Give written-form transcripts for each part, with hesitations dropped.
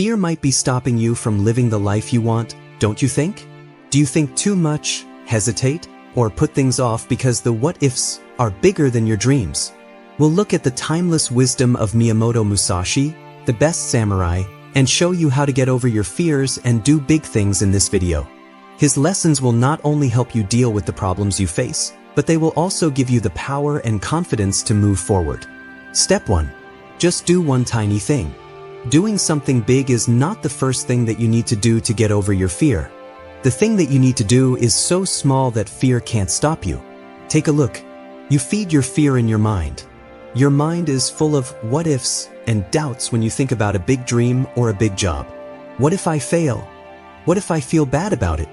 Fear might be stopping you from living the life you want, don't you think? Do you think too much, hesitate, or put things off because the what-ifs are bigger than your dreams? We'll look at the timeless wisdom of Miyamoto Musashi, the best samurai, and show you how to get over your fears and do big things in this video. His lessons will not only help you deal with the problems you face, but they will also give you the power and confidence to move forward. Step 1. Just do one tiny thing. Doing something big is not the first thing that you need to do to get over your fear. The thing that you need to do is so small that fear can't stop you. Take a look. You feed your fear in your mind. Your mind is full of what-ifs and doubts when you think about a big dream or a big job. What if I fail? What if I feel bad about it?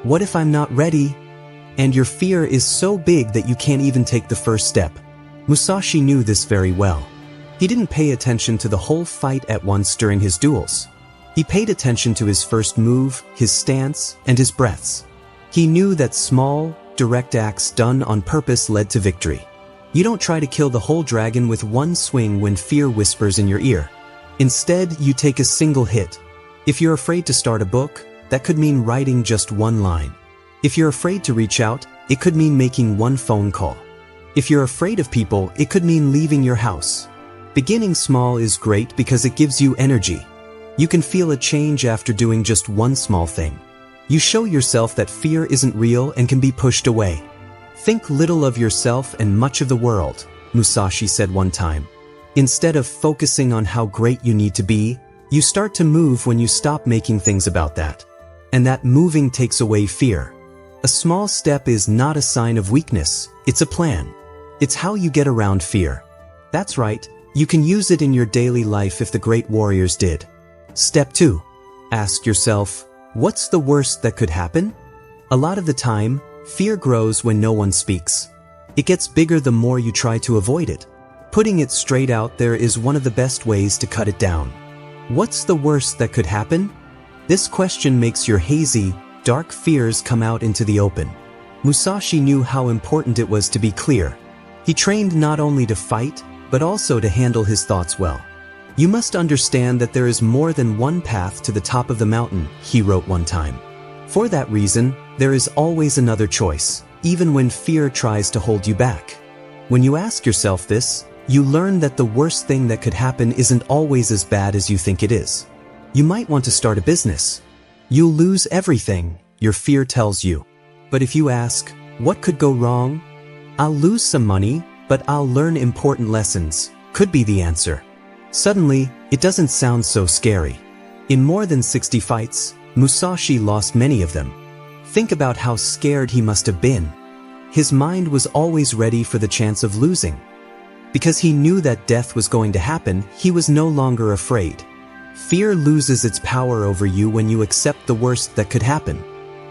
What if I'm not ready? And your fear is so big that you can't even take the first step. Musashi knew this very well. He didn't pay attention to the whole fight at once during his duels. He paid attention to his first move, his stance, and his breaths. He knew that small, direct acts done on purpose led to victory. You don't try to kill the whole dragon with one swing when fear whispers in your ear. Instead, you take a single hit. If you're afraid to start a book, that could mean writing just one line. If you're afraid to reach out, it could mean making one phone call. If you're afraid of people, it could mean leaving your house. Beginning small is great because it gives you energy. You can feel a change after doing just one small thing. You show yourself that fear isn't real and can be pushed away. Think little of yourself and much of the world, Musashi said one time. Instead of focusing on how great you need to be, you start to move when you stop making things about that. And that moving takes away fear. A small step is not a sign of weakness, it's a plan. It's how you get around fear. That's right. You can use it in your daily life if the great warriors did. Step 2. Ask yourself, what's the worst that could happen? A lot of the time, fear grows when no one speaks. It gets bigger the more you try to avoid it. Putting it straight out there is one of the best ways to cut it down. What's the worst that could happen? This question makes your hazy, dark fears come out into the open. Musashi knew how important it was to be clear. He trained not only to fight, but also to handle his thoughts well. You must understand that there is more than one path to the top of the mountain, he wrote one time. For that reason, there is always another choice, even when fear tries to hold you back. When you ask yourself this, you learn that the worst thing that could happen isn't always as bad as you think it is. You might want to start a business. You'll lose everything, your fear tells you. But if you ask, what could go wrong? I'll lose some money, but I'll learn important lessons, could be the answer. Suddenly, it doesn't sound so scary. In more than 60 fights, Musashi lost many of them. Think about how scared he must have been. His mind was always ready for the chance of losing. Because he knew that death was going to happen, he was no longer afraid. Fear loses its power over you when you accept the worst that could happen.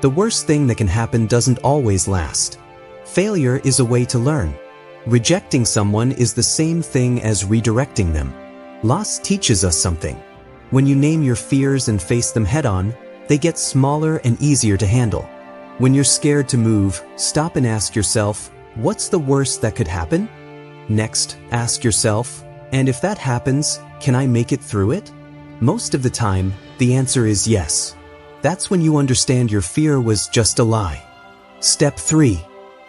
The worst thing that can happen doesn't always last. Failure is a way to learn. Rejecting someone is the same thing as redirecting them. Loss teaches us something. When you name your fears and face them head-on, they get smaller and easier to handle. When you're scared to move, stop and ask yourself, what's the worst that could happen? Next, ask yourself, and if that happens, can I make it through it? Most of the time, the answer is yes. That's when you understand your fear was just a lie. Step 3.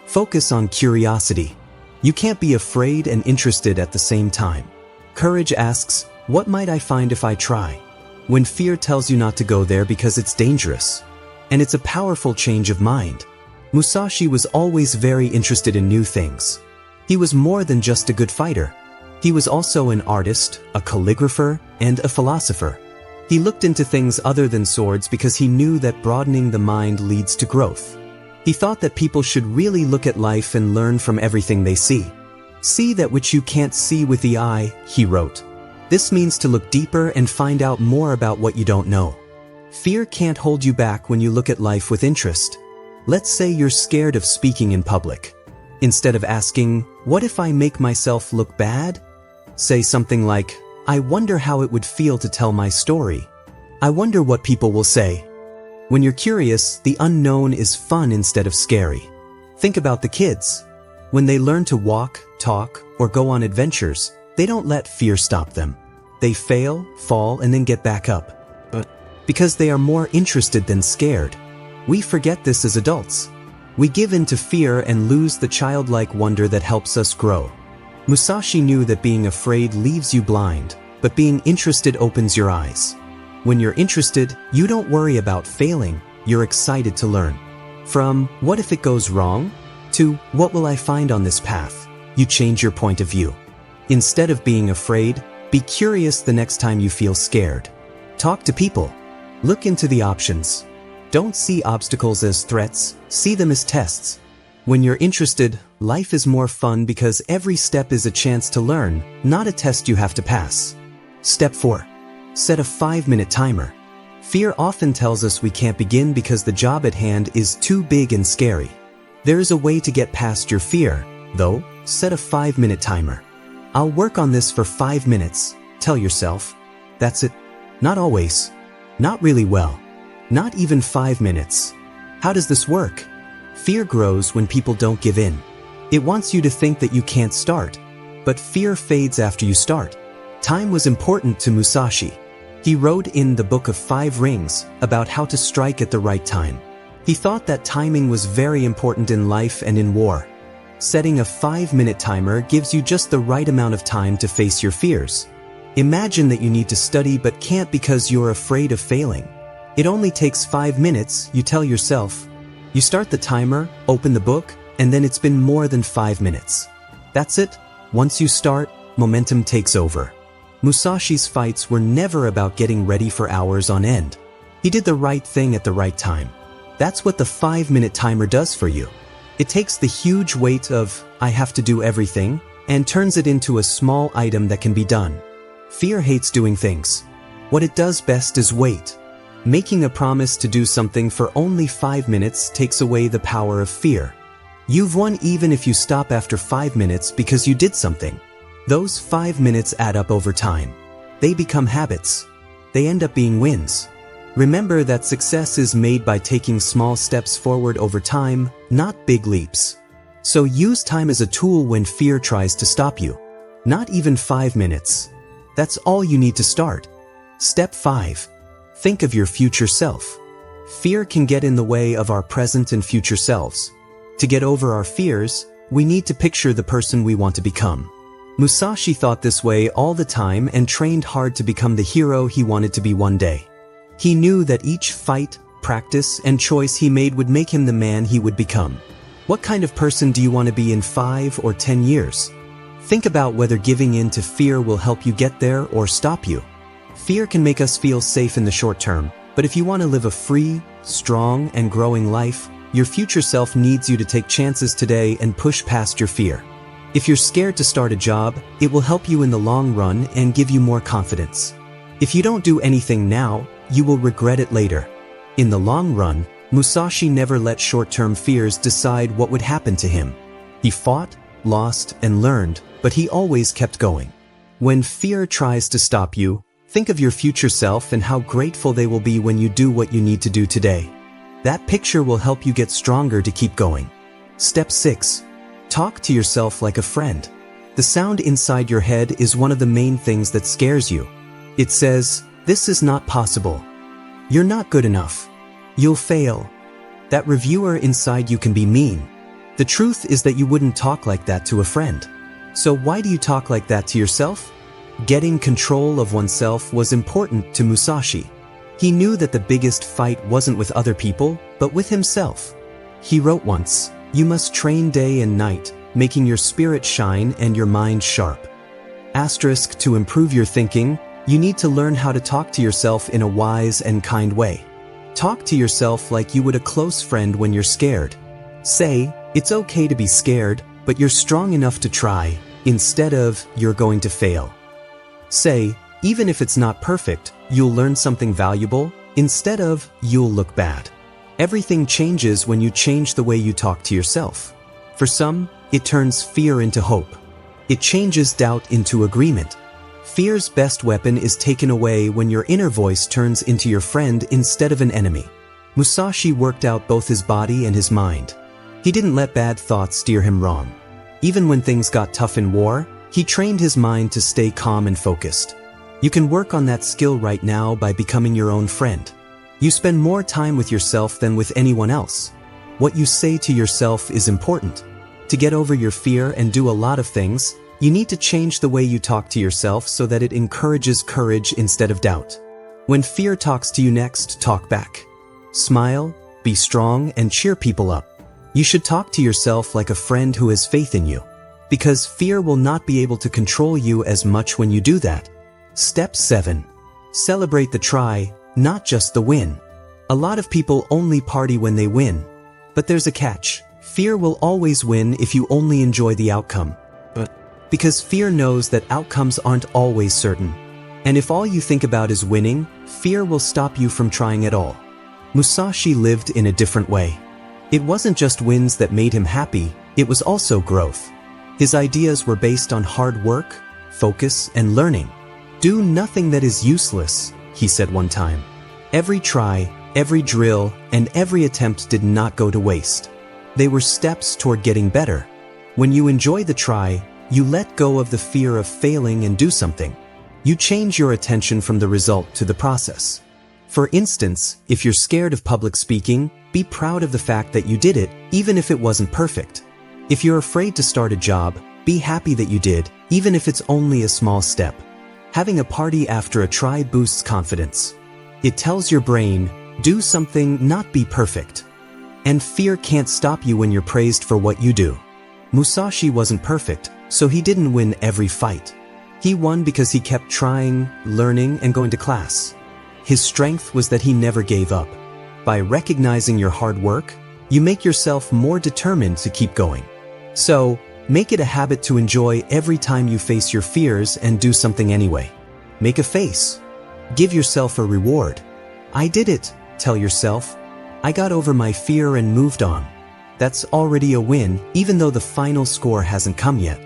Focus on curiosity. You can't be afraid and interested at the same time. Courage asks, what might I find if I try? When fear tells you not to go there because it's dangerous. And it's a powerful change of mind. Musashi was always very interested in new things. He was more than just a good fighter. He was also an artist, a calligrapher, and a philosopher. He looked into things other than swords because he knew that broadening the mind leads to growth. He thought that people should really look at life and learn from everything they see. See that which you can't see with the eye, he wrote. This means to look deeper and find out more about what you don't know. Fear can't hold you back when you look at life with interest. Let's say you're scared of speaking in public. Instead of asking, what if I make myself look bad? Say something like, I wonder how it would feel to tell my story. I wonder what people will say. When you're curious, the unknown is fun instead of scary. Think about the kids. When they learn to walk, talk, or go on adventures, they don't let fear stop them. They fail, fall, and then get back up. Because they are more interested than scared. We forget this as adults. We give in to fear and lose the childlike wonder that helps us grow. Musashi knew that being afraid leaves you blind, but being interested opens your eyes. When you're interested, you don't worry about failing, you're excited to learn. From, what if it goes wrong? To, what will I find on this path? You change your point of view. Instead of being afraid, be curious the next time you feel scared. Talk to people. Look into the options. Don't see obstacles as threats, see them as tests. When you're interested, life is more fun because every step is a chance to learn, not a test you have to pass. Step 4. Set a 5-minute timer. Fear often tells us we can't begin because the job at hand is too big and scary. There is a way to get past your fear, though. Set a 5-minute timer. I'll work on this for 5 minutes, tell yourself. That's it. Not always. Not really well. Not even 5 minutes. How does this work? Fear grows when people don't give in. It wants you to think that you can't start. But fear fades after you start. Time was important to Musashi. He wrote in the Book of 5 Rings about how to strike at the right time. He thought that timing was very important in life and in war. Setting a 5-minute timer gives you just the right amount of time to face your fears. Imagine that you need to study but can't because you're afraid of failing. It only takes 5 minutes, you tell yourself. You start the timer, open the book, and then it's been more than 5 minutes. That's it. Once you start, momentum takes over. Musashi's fights were never about getting ready for hours on end. He did the right thing at the right time. That's what the 5-minute timer does for you. It takes the huge weight of, I have to do everything, and turns it into a small item that can be done. Fear hates doing things. What it does best is wait. Making a promise to do something for only 5 minutes takes away the power of fear. You've won even if you stop after 5 minutes because you did something. Those 5 minutes add up over time. They become habits. They end up being wins. Remember that success is made by taking small steps forward over time, not big leaps. So use time as a tool when fear tries to stop you. Not even 5 minutes. That's all you need to start. Step 5. Think of your future self. Fear can get in the way of our present and future selves. To get over our fears, we need to picture the person we want to become. Musashi thought this way all the time and trained hard to become the hero he wanted to be one day. He knew that each fight, practice, and choice he made would make him the man he would become. What kind of person do you want to be in 5 or 10 years? Think about whether giving in to fear will help you get there or stop you. Fear can make us feel safe in the short term, but if you want to live a free, strong, and growing life, your future self needs you to take chances today and push past your fear. If you're scared to start a job, it will help you in the long run and give you more confidence. If you don't do anything now, you will regret it later. In the long run, Musashi never let short-term fears decide what would happen to him. He fought, lost, and learned, but he always kept going. When fear tries to stop you, think of your future self and how grateful they will be when you do what you need to do today. That picture will help you get stronger to keep going. Step 6. Talk to yourself like a friend. The sound inside your head is one of the main things that scares you. It says, "This is not possible. You're not good enough. You'll fail." That reviewer inside you can be mean. The truth is that you wouldn't talk like that to a friend. So why do you talk like that to yourself? Getting control of oneself was important to Musashi. He knew that the biggest fight wasn't with other people, but with himself. He wrote once, "You must train day and night, making your spirit shine and your mind sharp." Asterisk, to improve your thinking, you need to learn how to talk to yourself in a wise and kind way. Talk to yourself like you would a close friend when you're scared. Say, "It's okay to be scared, but you're strong enough to try," instead of, "You're going to fail." Say, "Even if it's not perfect, you'll learn something valuable," instead of, "You'll look bad." Everything changes when you change the way you talk to yourself. For some, it turns fear into hope. It changes doubt into agreement. Fear's best weapon is taken away when your inner voice turns into your friend instead of an enemy. Musashi worked out both his body and his mind. He didn't let bad thoughts steer him wrong. Even when things got tough in war, he trained his mind to stay calm and focused. You can work on that skill right now by becoming your own friend. You spend more time with yourself than with anyone else. What you say to yourself is important. To get over your fear and do a lot of things, you need to change the way you talk to yourself so that it encourages courage instead of doubt. When fear talks to you next, talk back. Smile, be strong, and cheer people up. You should talk to yourself like a friend who has faith in you. Because fear will not be able to control you as much when you do that. Step 7. Celebrate the try, not just the win. A lot of people only party when they win. But there's a catch. Fear will always win if you only enjoy the outcome. Because fear knows that outcomes aren't always certain. And if all you think about is winning, fear will stop you from trying at all. Musashi lived in a different way. It wasn't just wins that made him happy, it was also growth. His ideas were based on hard work, focus, and learning. Do nothing that is useless, he said one time. Every try, every drill, and every attempt did not go to waste. They were steps toward getting better. When you enjoy the try, you let go of the fear of failing and do something. You change your attention from the result to the process. For instance, if you're scared of public speaking, be proud of the fact that you did it, even if it wasn't perfect. If you're afraid to start a job, be happy that you did, even if it's only a small step. Having a party after a try boosts confidence. It tells your brain, do something, not be perfect. And fear can't stop you when you're praised for what you do. Musashi wasn't perfect, so he didn't win every fight. He won because he kept trying, learning, and going to class. His strength was that he never gave up. By recognizing your hard work, you make yourself more determined to keep going. So, make it a habit to enjoy every time you face your fears and do something anyway. Make a face. Give yourself a reward. I did it, tell yourself. I got over my fear and moved on. That's already a win, even though the final score hasn't come yet.